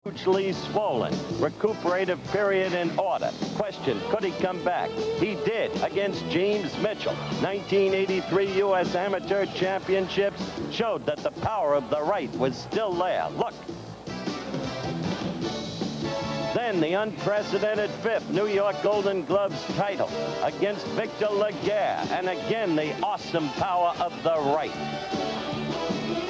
hugely swollen. Recuperative period in order. Question, could he come back? He did against James Mitchell. 1983 U.S. Amateur Championships showed that the power of the right was still there. Look. Then the unprecedented fifth New York Golden Gloves title against Victor Laguerre. And again, the awesome power of the right.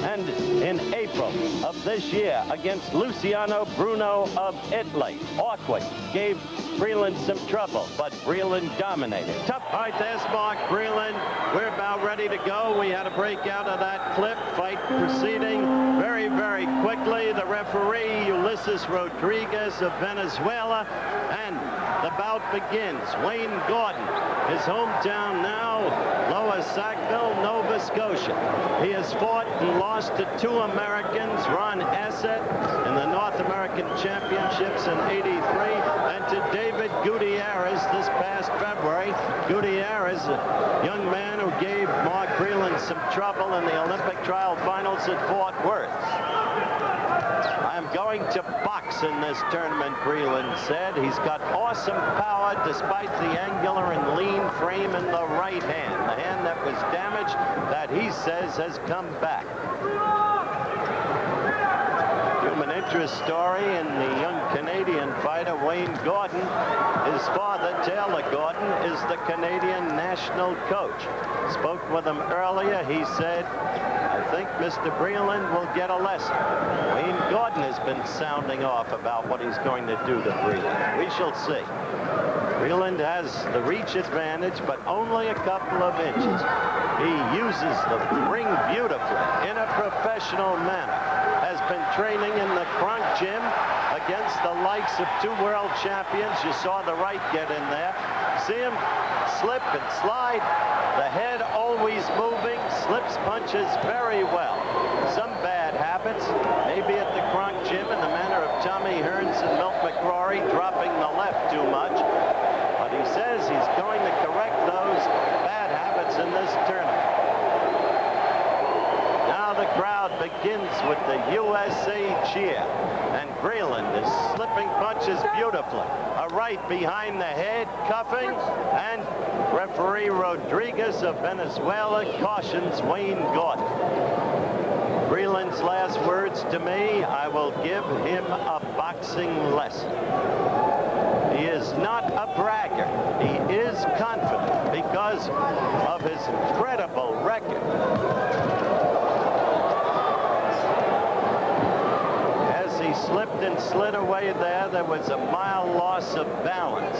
And in April of this year against Luciano Bruno of Italy, awkward, gave Breland some trouble, but Breland dominated. Tough. All right, there's Mark Breland. We're about ready to go. We had a break out of that clip. Fight proceeding very, very quickly. The referee, Ulysses Rodriguez of Venezuela, and the bout begins. Wayne Gordon, his hometown now, Lower Sackville, Nova Scotia. He has fought and lost to two Americans, Ron Essett in the North American Championships in '83, and to David Gutierrez this past February. Gutierrez, a young man who gave Mark Breland some trouble in the Olympic trial finals at Fort Worth. I'm going to box in this tournament, Breland said. He's got awesome power despite the angular and lean frame in the right hand. The hand that was damaged that he says has come back. Human interest story in the young Canadian fighter, Wayne Gordon. His father, Taylor Gordon, is the Canadian national coach. Spoke with him earlier. He said, I think Mr. Breland will get a lesson. Wayne Gordon has been sounding off about what he's going to do to Breland. We shall see. Breland has the reach advantage, but only a couple of inches. He uses the ring beautifully in a professional manner. Has been training in the Crunk Gym against the likes of two world champions. You saw the right get in there. See him slip and slide. The head always moving, slips punches very well. Some bad habits, maybe at the Crunk Gym in the manner of Tommy Hearns and Milt McCrory, dropping the left too much. But he says he's going to correct those bad habits in this tournament. Now the crowd begins with the USA cheer. And Breland is slipping punches beautifully. A right behind the head, cuffing, and referee Rodriguez of Venezuela cautions Wayne Gordon. Breland's last words to me, I will give him a boxing lesson. He is not a bragger. He is confident because of his incredible record. Slipped and slid away there. There was a mild loss of balance.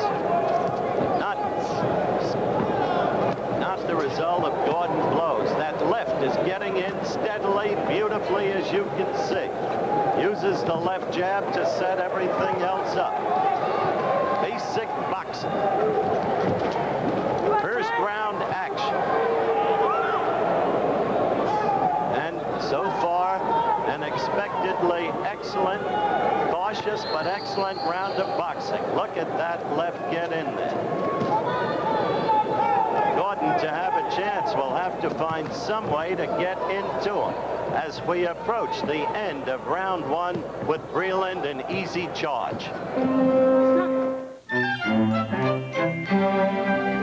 Not the result of Gordon blows. That left is getting in steadily, beautifully, as you can see. Uses the left jab to set everything else up. Basic boxing. First round action. And so far, an expectedly excellent, cautious but excellent round of boxing. Look at that left get in there. Gordon, to have a chance, will have to find some way to get into him as we approach the end of round one with Breland an easy charge.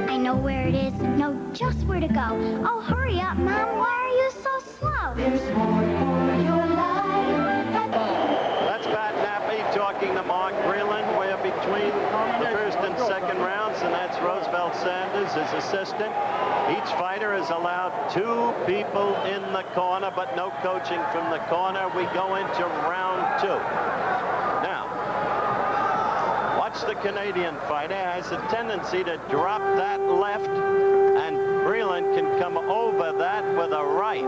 I know where it is, know just where to go. Oh, hurry up, Mom. Why are you so slow? There's more for your life. That's Pat Nappy talking to Mark Breland. We're between the first and second rounds, and that's Roosevelt Sanders, his assistant. Each fighter is allowed two people in the corner, but no coaching from the corner. We go into round two. Now, watch the Canadian fighter. Has a tendency to drop that left, and Breland can come over that with a right.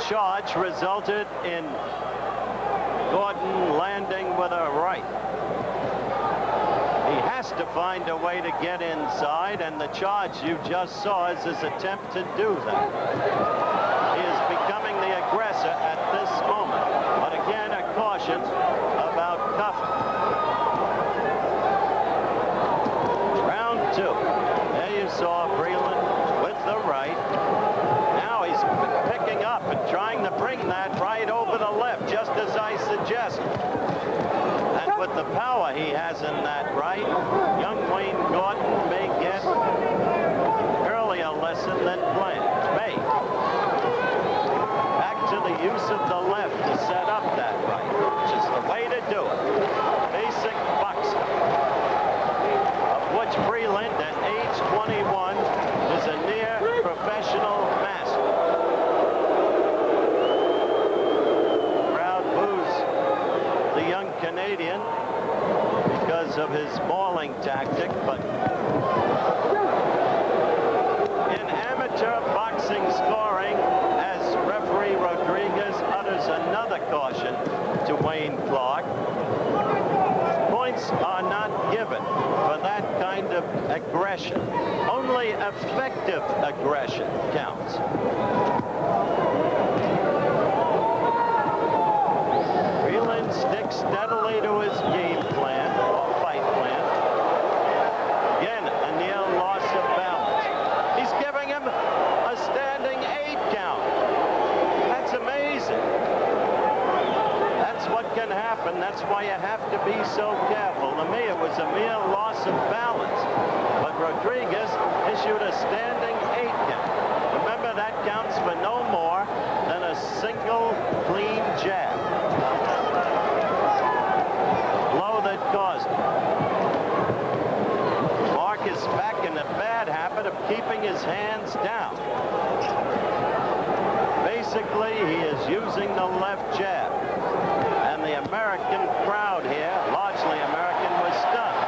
Charge resulted in Gordon landing with a right. He has to find a way to get inside, and the charge you just saw is his attempt to do that. He is becoming the aggressor at this moment, but again, a caution about cuffing. Round two. There you saw Breland with the right. Now he's picking up and trying to bring that right over the left, just as I suggest. And with the power he has in that right, young Wayne Gordon may get an earlier lesson than planned. May. Back to the use of the left to set up that right, which is the way to do it. Basic boxing, of which Breland at age 21 is a near professional master. Crowd boos the young Canadian because of his mauling tactic, but in amateur boxing scoring, as referee Rodriguez utters another caution to Wayne Clark, points are not given for that kind of aggression. Only effective aggression counts. Breland sticks steadily to his game plan, or fight plan. Again, a near loss of balance. He's giving him a standing 8 count. That's amazing. That's what can happen. That's why you have to be so careful. To me, it was a mere loss of balance. But Rodriguez issued a standing 8 count. Remember, that counts for no more than a single clean jab. Blow that caused it. Mark is back in the bad habit of keeping his hands down. Basically, he is using the left jab. And the American crowd here, largely American, was stunned.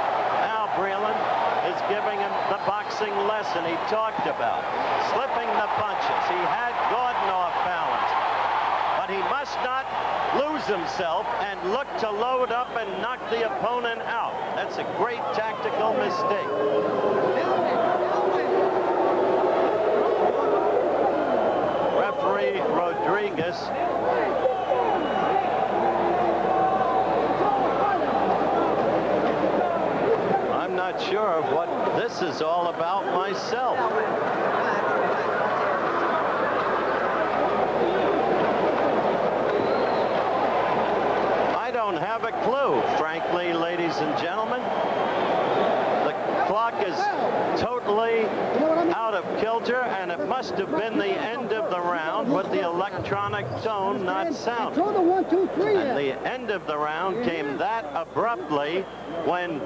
Now Breland is giving him the boxing lesson he talked about. Slipping the punches. He had Gordon off balance. But he must not lose himself and look to load up and knock the opponent out. That's a great tactical mistake. Referee Rodriguez I'm not sure of what this is all about myself. I don't have a clue, frankly, ladies and gentlemen. The clock is totally out of kilter, and it must have been the end of the round with the electronic tone not sounding. And the end of the round came that abruptly when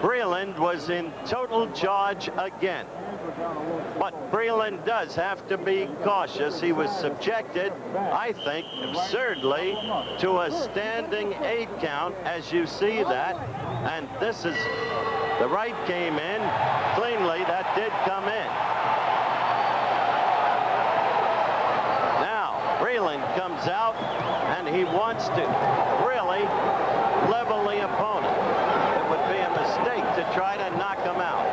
Breland was in total charge again. But Breland does have to be cautious. He was subjected, I think, absurdly, to a standing 8 count, as you see that. And this is, the right came in cleanly. That did come in. Now, Breland comes out, and he wants to really level the opponent. It would be a mistake to try to knock him out.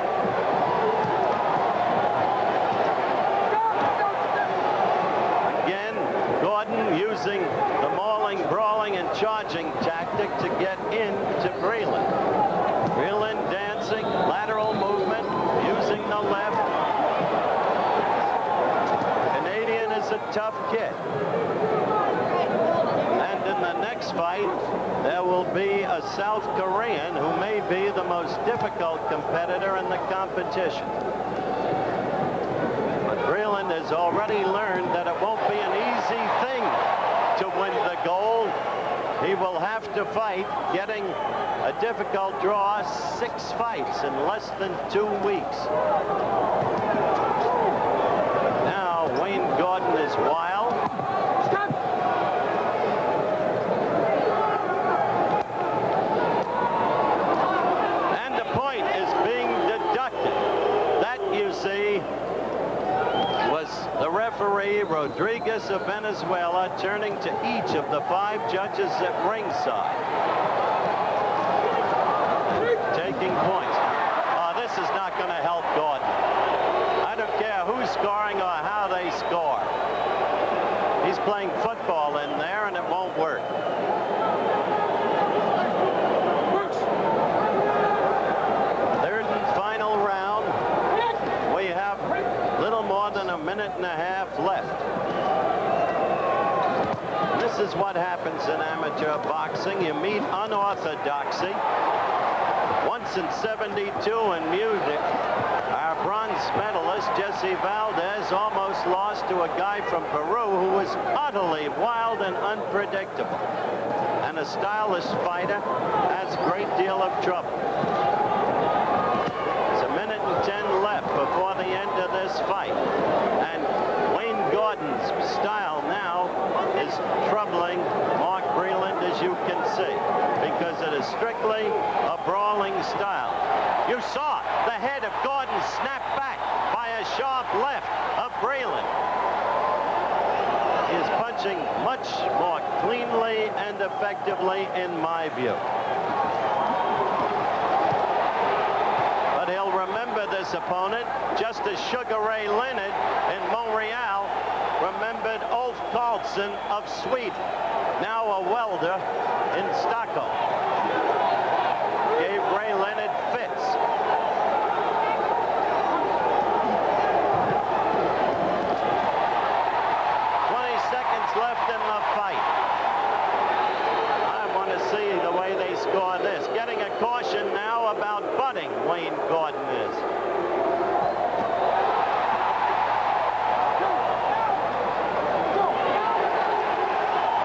Again, Gordon using the mauling, brawling, and charging tactic to get into Breland. Breland dancing, lateral movement, using the left. Canadian is a tough kid. And in the next fight, there will be a South Korean who may be the most difficult competitor in the competition. But Breland has already learned that it won't be an easy thing to win the gold. He will have to fight, getting a difficult draw, 6 fights in less than 2 weeks. Now, Wayne Gordon is wild. And the point is being deducted. That, you see, was the referee Rodriguez of Venezuela turning to each of the 5 judges at ringside, taking points. This is not going to help Gordon. I don't care who's scoring or how they score. He's playing football in there, and it won't work. Third and final round. We have little more than a minute and a half left. is what happens in amateur boxing. You meet unorthodoxy. Once in 72 in Munich, our bronze medalist, Jesse Valdez, almost lost to a guy from Peru who was utterly wild and unpredictable. And a stylish fighter has a great deal of trouble. It's 1:10 left before the end of this fight. And Wayne Gordon's style now is troubling Mark Breland, as you can see, because it is strictly a brawling style. You saw the head of Gordon snap back by a sharp left of Breland. He is punching much more cleanly and effectively, in my view. But he'll remember this opponent, just as Sugar Ray Leonard in Montreal remembered Ulf Karlsson of Sweden, now a welder in Stockholm. Gave Ray Leonard fits. Left in the fight. I want to see the way they score this. Getting a caution now about butting, Wayne Gordon is.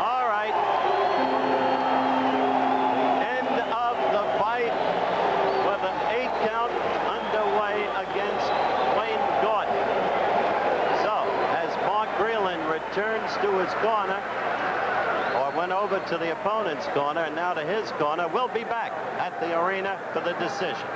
All right. The end of the fight with an 8 count underway against Wayne Gordon. Mark Breland returns to his corner, or went over to the opponent's corner, and now to his corner. We'll be back at the arena for the decision.